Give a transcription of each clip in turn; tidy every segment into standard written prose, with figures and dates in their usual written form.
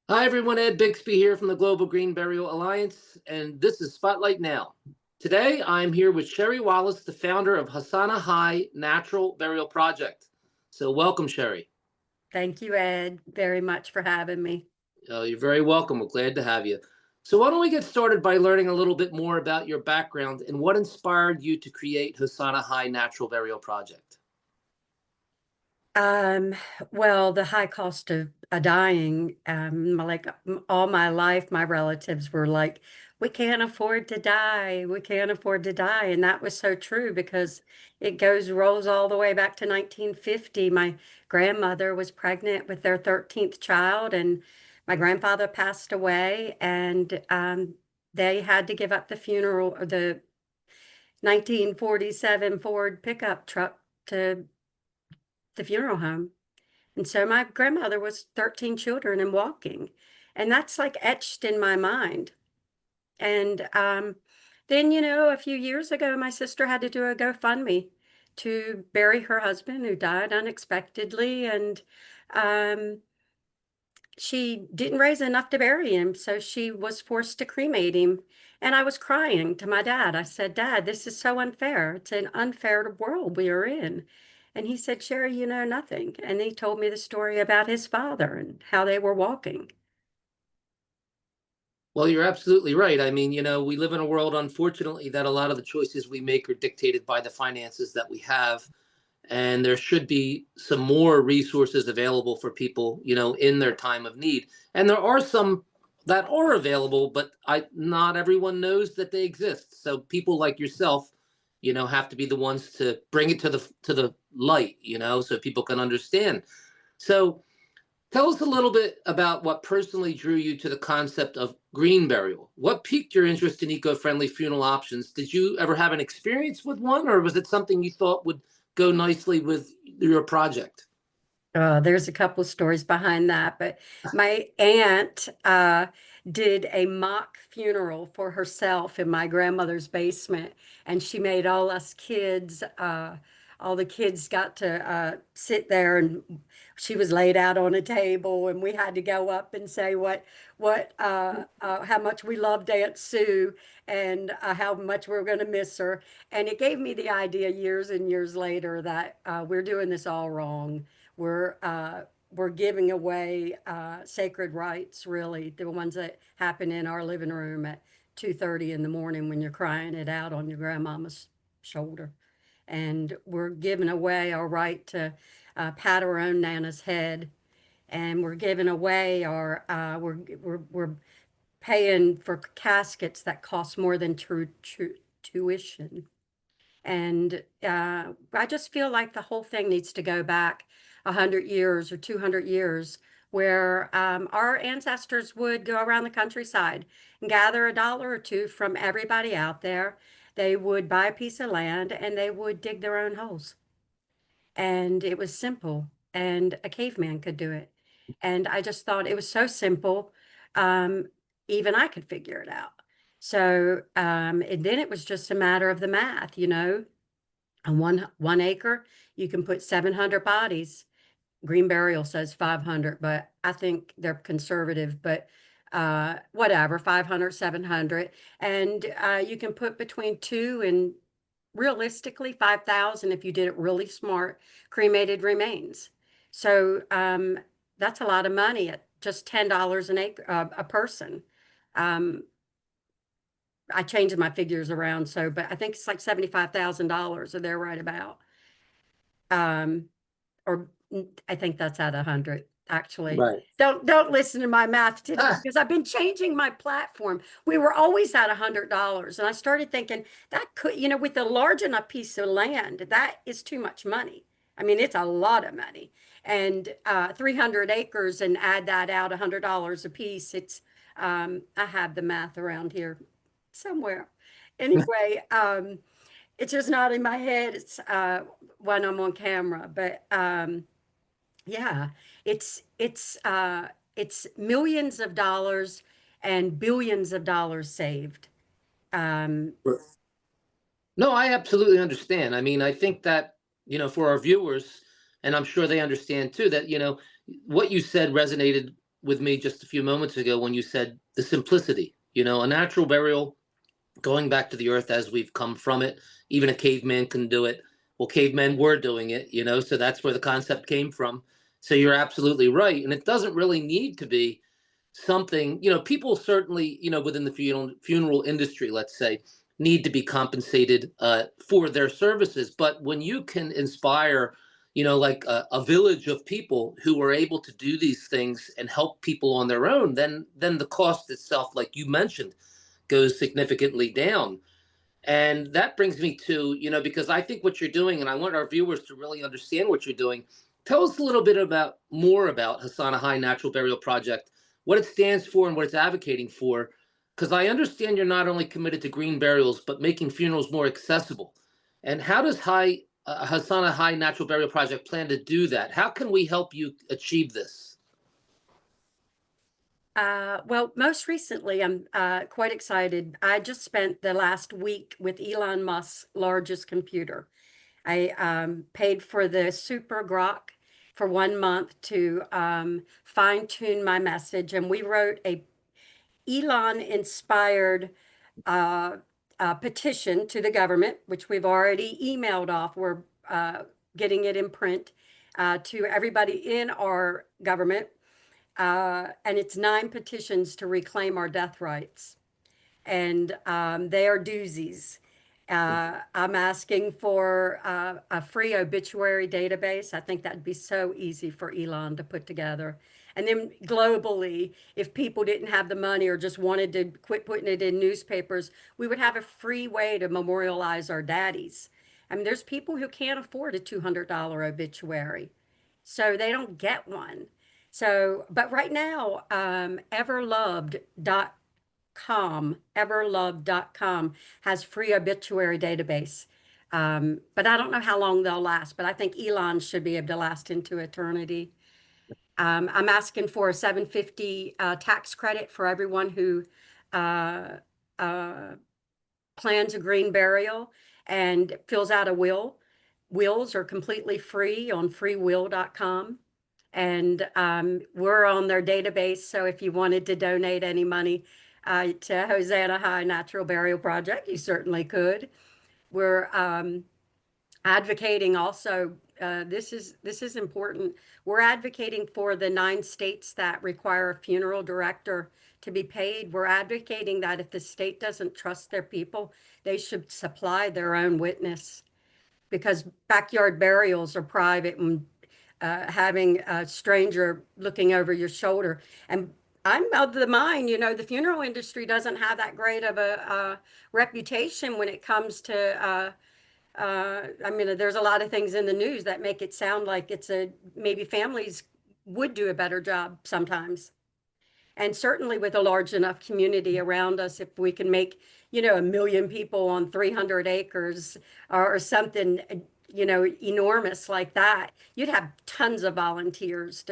Hi, everyone. Ed Bixby here from the Global Green Burial Alliance, and this is Spotlight Now. Today, I'm here with Cheri Wallace, the founder of Hosanna High Natural Burial Project. So, welcome, Cheri. Thank you, Ed, very much for having me. You're very welcome. We're glad to have you. So, why don't we get started by learning a little bit more about your background and what inspired you to create Hosanna High Natural Burial Project? Um, well, the high cost of dying, all my life, my relatives were like, we can't afford to die. We can't afford to die. And that was so true because rolls all the way back to 1950. My grandmother was pregnant with their 13th child, and my grandfather passed away, and they had to give up the 1947 Ford pickup truck to the funeral home. And so my grandmother was 13 children and walking. And that's like etched in my mind. And then, a few years ago, my sister had to do a GoFundMe to bury her husband who died unexpectedly. And um, she didn't raise enough to bury him. So she was forced to cremate him. And I was crying to my dad. I said, Dad, this is so unfair. It's an unfair world we are in. And he said, Cheri, you know nothing. And he told me the story about his father and how they were walking. Well, you're absolutely right. I mean, we live in a world, unfortunately, that a lot of the choices we make are dictated by the finances that we have, and there should be some more resources available for people, in their time of need. And there are some that are available, but not everyone knows that they exist. So people like yourself, have to be the ones to bring it to the light, so people can understand. So tell us a little bit about what personally drew you to the concept of green burial. What piqued your interest in eco-friendly funeral options? Did you ever have an experience with one, or was it something you thought would go nicely with your project? There's a couple of stories behind that, but my aunt did a mock funeral for herself in my grandmother's basement, and she made all the kids got to sit there, and she was laid out on a table, and we had to go up and say how much we loved Aunt Sue and how much we are going to miss her. And it gave me the idea years and years later that we're doing this all wrong. We're giving away sacred rites, really, the ones that happen in our living room at 2:30 in the morning when you're crying it out on your grandmama's shoulder. And we're giving away our right to pat our own Nana's head. And we're giving away we're paying for caskets that cost more than true tuition. And I just feel like the whole thing needs to go back 100 years or 200 years, where our ancestors would go around the countryside and gather a dollar or two from everybody out there. They would buy a piece of land and they would dig their own holes. And it was simple, and a caveman could do it. And I just thought it was so simple, um, even I could figure it out. So, and then it was just a matter of the math, on one acre, you can put 700 bodies. Green Burial says 500, but I think they're conservative, but whatever, 500, 700. And you can put between two and realistically 5,000 if you did it really smart, cremated remains. So that's a lot of money at just $10 an acre, a person. Um, I changed my figures around, but I think it's like $75,000, or they're right about. Um, or I think that's at 100, actually. Right. Don't listen to my math today because I've been changing my platform. We were always at $100, and I started thinking that could, with a large enough piece of land, that is too much money. I mean, it's a lot of money. And 300 acres and add that out $100 a piece. I have the math around here somewhere. Anyway, it's just not in my head. It's when I'm on camera, but yeah, it's millions of dollars and billions of dollars saved. Um, No, I absolutely understand. I mean, I think that, for our viewers, and I'm sure they understand too, that, what you said resonated with me just a few moments ago when you said the simplicity. A natural burial, going back to the earth as we've come from it. Even a caveman can do it. Well, cavemen were doing it, so that's where the concept came from. So you're absolutely right. And it doesn't really need to be something, people certainly, within the funeral industry, let's say, need to be compensated for their services. But when you can inspire, like a village of people who are able to do these things and help people on their own, then the cost itself, like you mentioned, goes significantly down. And that brings me to, because I think what you're doing, and I want our viewers to really understand what you're doing. Tell us a little bit more about Hosanna High Natural Burial Project, what it stands for and what it's advocating for. Because I understand you're not only committed to green burials, but making funerals more accessible. And how does Hosanna High Natural Burial Project plan to do that? How can we help you achieve this? Well, most recently, I'm quite excited. I just spent the last week with Elon Musk's largest computer. I paid for the Super Grok for 1 month to fine tune my message, and we wrote a Elon inspired uh, petition to the government, which we've already emailed off. We're getting it in print to everybody in our government. And it's 9 petitions to reclaim our death rights. And they are doozies. I'm asking for a free obituary database. I think that'd be so easy for Elon to put together. And then globally, if people didn't have the money or just wanted to quit putting it in newspapers, we would have a free way to memorialize our daddies. I mean, there's people who can't afford a $200 obituary, so they don't get one. So, but right now, everloved.com has free obituary database. But I don't know how long they'll last, but I think Elon should be able to last into eternity. I'm asking for a 750 tax credit for everyone who uh, uh, plans a green burial and fills out a will. Wills are completely free on freewill.com. And we're on their database. So if you wanted to donate any money to Hosanna High Natural Burial Project, you certainly could. We're advocating also, this is important. We're advocating for the 9 states that require a funeral director to be paid. We're advocating that if the state doesn't trust their people, they should supply their own witness, because backyard burials are private, and having a stranger looking over your shoulder. And I'm of the mind, the funeral industry doesn't have that great of a reputation when it comes to I mean, there's a lot of things in the news that make it sound like maybe families would do a better job sometimes. And certainly with a large enough community around us, if we can make, 1 million people on 300 acres or something, enormous like that, you'd have tons of volunteers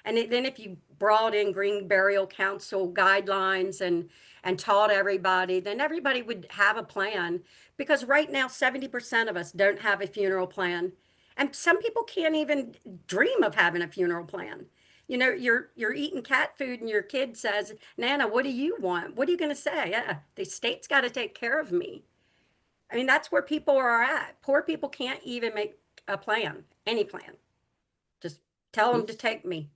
and then if you brought in Green Burial Council guidelines and taught everybody, then everybody would have a plan. Because right now, 70% of us don't have a funeral plan. And some people can't even dream of having a funeral plan. You're eating cat food and your kid says, Nana, what do you want? What are you going to say? The state's got to take care of me. I mean, that's where people are at. Poor people can't even make a plan, any plan. Just tell them to take me.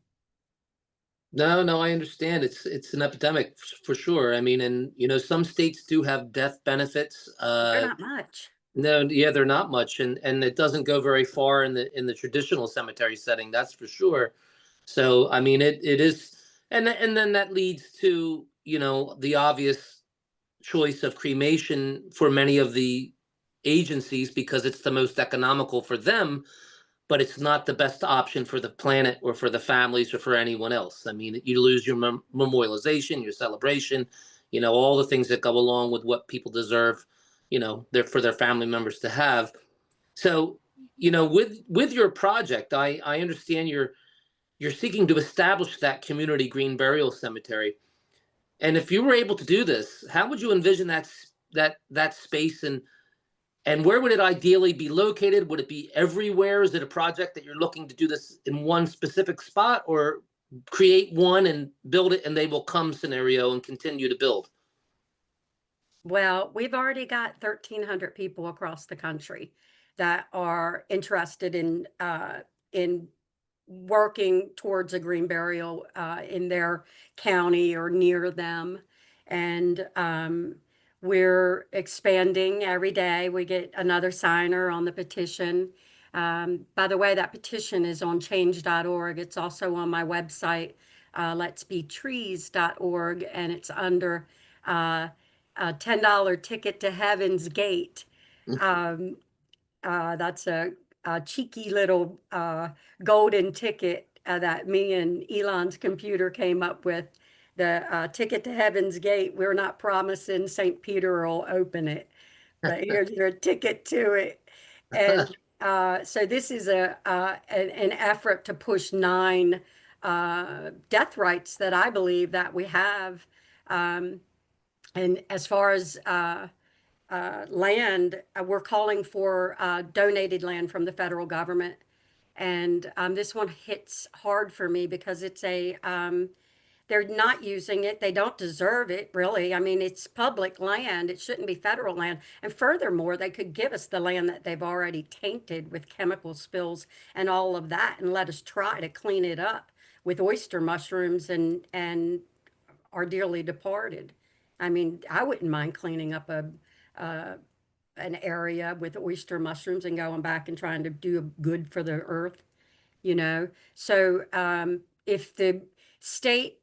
No, no, I understand. It's an epidemic for sure. I mean, and some states do have death benefits. They're not much. No, yeah, they're not much, and it doesn't go very far in the traditional cemetery setting. That's for sure. So, I mean, it is, and then that leads to the obvious choice of cremation for many of the agencies because it's the most economical for them, but it's not the best option for the planet or for the families or for anyone else. I mean, you lose your memorialization, your celebration, all the things that go along with what people deserve, for their family members to have. So, with your project, I understand you're seeking to establish that community green burial cemetery. And if you were able to do this, how would you envision that space, and where would it ideally be located? Would it be everywhere? Is it a project that you're looking to do this in one specific spot, or create one and build it and they will come scenario and continue to build? Well, we've already got 1,300 people across the country that are interested in working towards a green burial in their county or near them. And we're expanding every day. We get another signer on the petition. By the way, that petition is on change.org. It's also on my website, letsbetrees.org, and it's under uh, a $10 ticket to Heaven's Gate. Um, that's a cheeky little golden ticket that me and Elon's computer came up with. The ticket to Heaven's Gate. We're not promising St. Peter will open it, but here's your ticket to it. And so this is an effort to push 9 death rights that I believe that we have. And as far as land, we're calling for donated land from the federal government. And this one hits hard for me because it's they're not using it. They don't deserve it, really. I mean, it's public land. It shouldn't be federal land. And furthermore, they could give us the land that they've already tainted with chemical spills and all of that and let us try to clean it up with oyster mushrooms and our dearly departed. I mean, I wouldn't mind cleaning up uh, an area with oyster mushrooms and going back and trying to do good for the earth, you know? So if the state,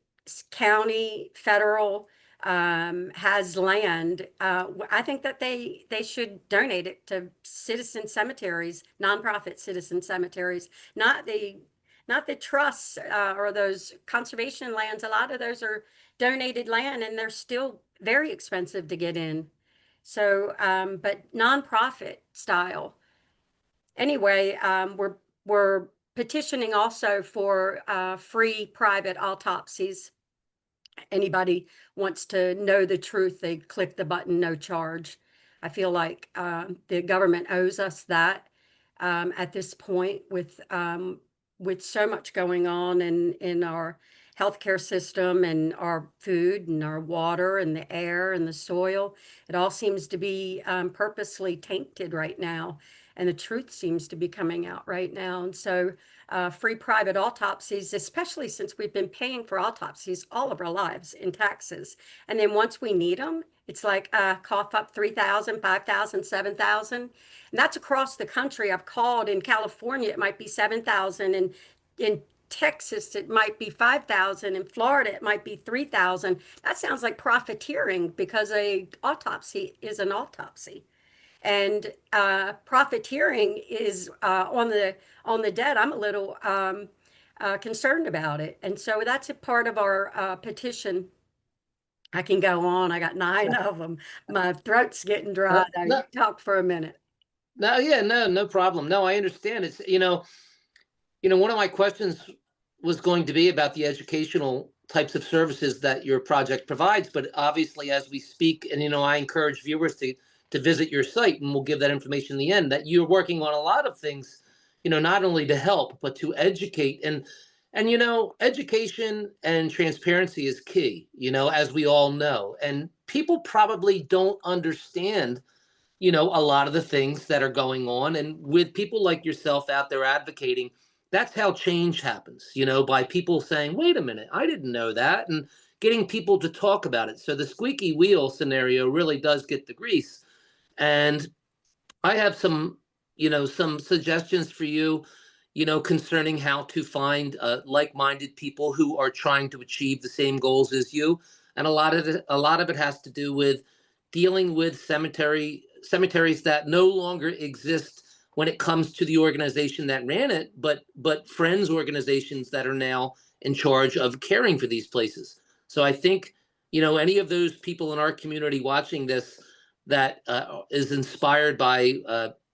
county, federal has land, I think that they should donate it to citizen cemeteries, nonprofit citizen cemeteries, not the trusts or those conservation lands. A lot of those are donated land and they're still very expensive to get in. So, but nonprofit style. Anyway, we're petitioning also for free private autopsies. Anybody wants to know the truth, they click the button, no charge. I feel like the government owes us that at this point with so much going on in our healthcare system and our food and our water and the air and the soil. It all seems to be purposely tainted right now. And the truth seems to be coming out right now. And so free private autopsies, especially since we've been paying for autopsies all of our lives in taxes. And then once we need them, it's like cough up 3,000, 5,000, 7,000. And that's across the country. I've called in California, it might be 7,000. And in Texas, it might be 5,000. In Florida, it might be 3,000. That sounds like profiteering because a autopsy is an autopsy. And profiteering is on the dead. I'm a little concerned about it, and so that's a part of our petition. I can go on. I got 9 of them. My throat's getting dry though. No, You talk for a minute. no, yeah, no problem. No, I understand. It's, one of my questions was going to be about the educational types of services that your project provides, but obviously as we speak, and I encourage viewers to visit your site, and we'll give that information in the end, that you're working on a lot of things, not only to help but to educate. And education and transparency is key, as we all know. And people probably don't understand a lot of the things that are going on. And with people like yourself out there advocating, that's how change happens, by people saying, wait a minute, I didn't know that, and getting people to talk about it. So the squeaky wheel scenario really does get the grease. And I have some suggestions for you, concerning how to find like-minded people who are trying to achieve the same goals as you. And a lot of it has to do with dealing with cemeteries that no longer exist when it comes to the organization that ran it, but friends organizations that are now in charge of caring for these places. So I think, any of those people in our community watching this that is inspired by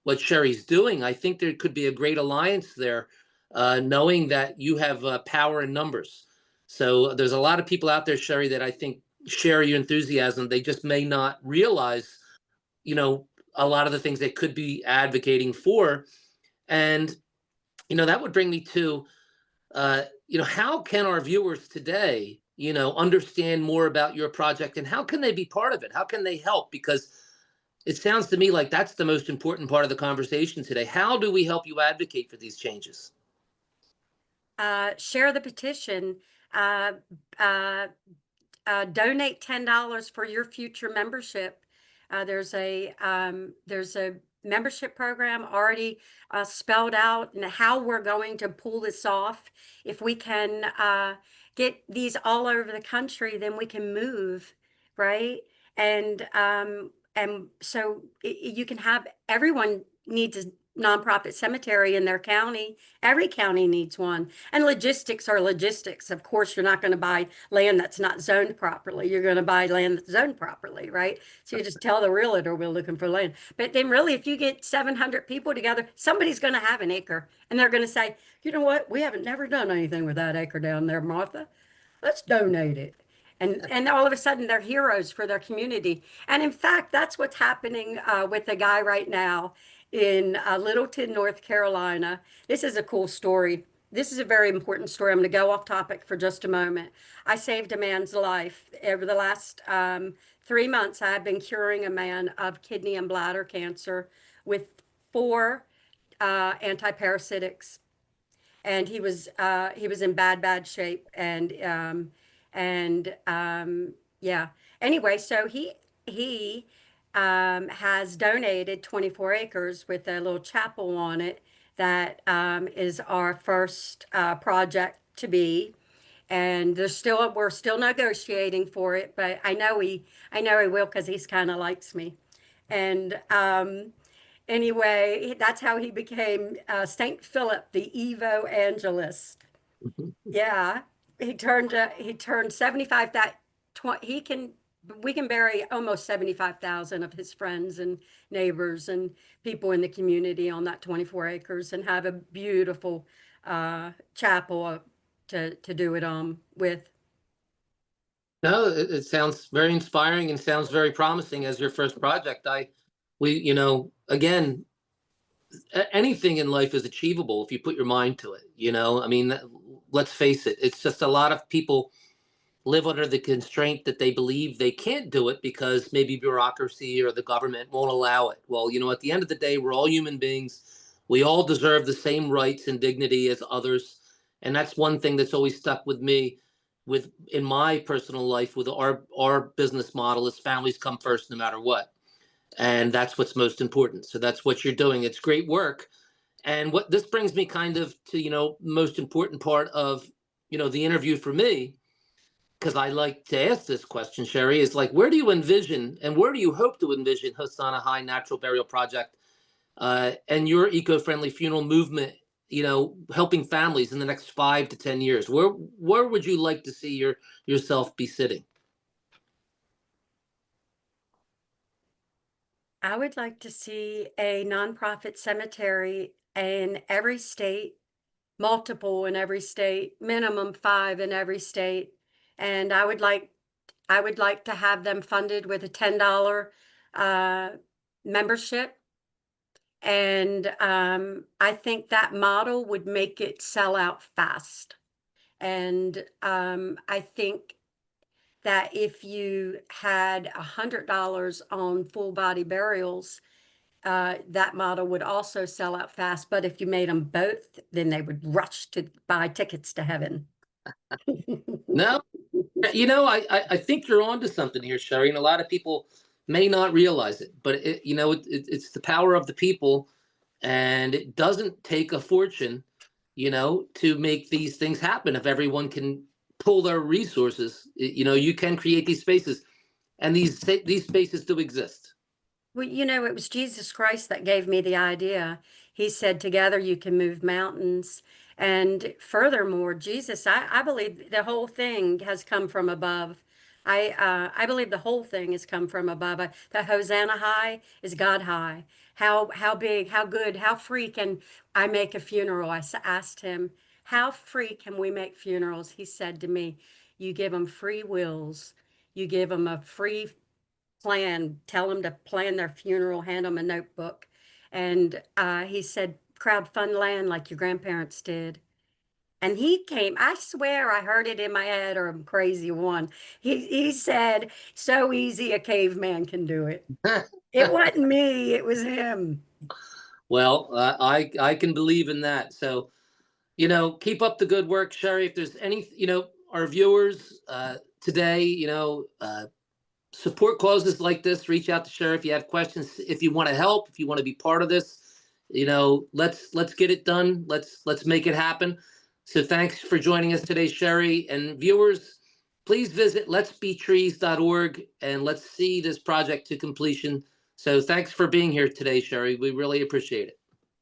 what Cheri's doing, I think there could be a great alliance there, knowing that you have power in numbers. So there's a lot of people out there, Cheri, that I think share your enthusiasm. They just may not realize, a lot of the things they could be advocating for. And, that would bring me to, how can our viewers today, understand more about your project, and how can they be part of it? How can they help? Because it sounds to me like that's the most important part of the conversation today. How do we help you advocate for these changes? Share the petition. Uh, uh, Donate $10 for your future membership. There's a membership program already spelled out and how we're going to pull this off. If we can get these all over the country, then we can move, right? And so you can have everyone needs a nonprofit cemetery in their county. Every county needs one. And logistics are logistics. Of course, you're not going to buy land that's not zoned properly. You're going to buy land that's zoned properly, right? So you just tell the realtor we're looking for land. But then really, if you get 700 people together, somebody's going to have an acre. And they're going to say, you know what? We haven't never done anything with that acre down there, Martha. Let's donate it. And all of a sudden they're heroes for their community. And in fact, that's what's happening with the guy right now in Littleton, North Carolina. This is a cool story. This is a very important story. I'm going to go off topic for just a moment. I saved a man's life. Over the last 3 months, I have been curing a man of kidney and bladder cancer with 4 antiparasitics, and he was in bad shape, and yeah. Anyway, so he has donated 24 acres with a little chapel on it that is our first project to be. And we're still negotiating for it, but I know he will because he's kind of likes me. And anyway, that's how he became Saint Philip the Evo Angelist. Yeah, he turned 75. That he can we can bury almost 75,000 of his friends and neighbors and people in the community on that 24 acres and have a beautiful chapel to do it with. No, it sounds very inspiring and sounds very promising as your first project. Again, anything in life is achievable if you put your mind to it. I mean, let's face it. It's just a lot of people live under the constraint that they believe they can't do it because maybe bureaucracy or the government won't allow it. Well, at the end of the day, we're all human beings. We all deserve the same rights and dignity as others. And that's one thing that's always stuck with me with in my personal life with our business model is families come first no matter what. And that's what's most important. So that's what you're doing. It's great work. And what this brings me kind of to, most important part of, the interview for me, because I like to ask this question, Cheri, is like, where do you envision and where do you hope to envision Hosanna High Natural Burial Project and your eco-friendly funeral movement, helping families in the next 5 to 10 years? Where would you like to see yourself be sitting? I would like to see a nonprofit cemetery in every state, multiple in every state, minimum 5 in every state. And I would like to have them funded with a $10 uh, membership. And I think that model would make it sell out fast. And I think that if you had $100 on full body burials, that model would also sell out fast. But if you made them both, then they would rush to buy tickets to heaven. No, I think you're onto something here, Cheri, and a lot of people may not realize it, but it's the power of the people, and it doesn't take a fortune, to make these things happen. If everyone can pull their resources, you can create these spaces, and these spaces do exist. Well, it was Jesus Christ that gave me the idea. He said, together you can move mountains. And furthermore, Jesus, I believe the whole thing has come from above. I believe the whole thing has come from above. The Hosanna high is God high. How big, how good, how free can I make a funeral? Asked him, how free can we make funerals? He said to me, you give them free wills. You give them a free tell them to plan their funeral, hand them a notebook. And he said, crowd fund land like your grandparents did. And he came, I swear I heard it in my head, or I'm crazy one. He said, so easy a caveman can do it. It wasn't me, it was him. Well, I can believe in that. So, keep up the good work, Cheri. If there's any, our viewers today, support causes like this. Reach out to Cheri if you have questions. If you want to help, if you want to be part of this, let's get it done. Let's make it happen. So thanks for joining us today, Cheri, and viewers. Please visit letsbetrees.org and let's see this project to completion. So thanks for being here today, Cheri. We really appreciate it.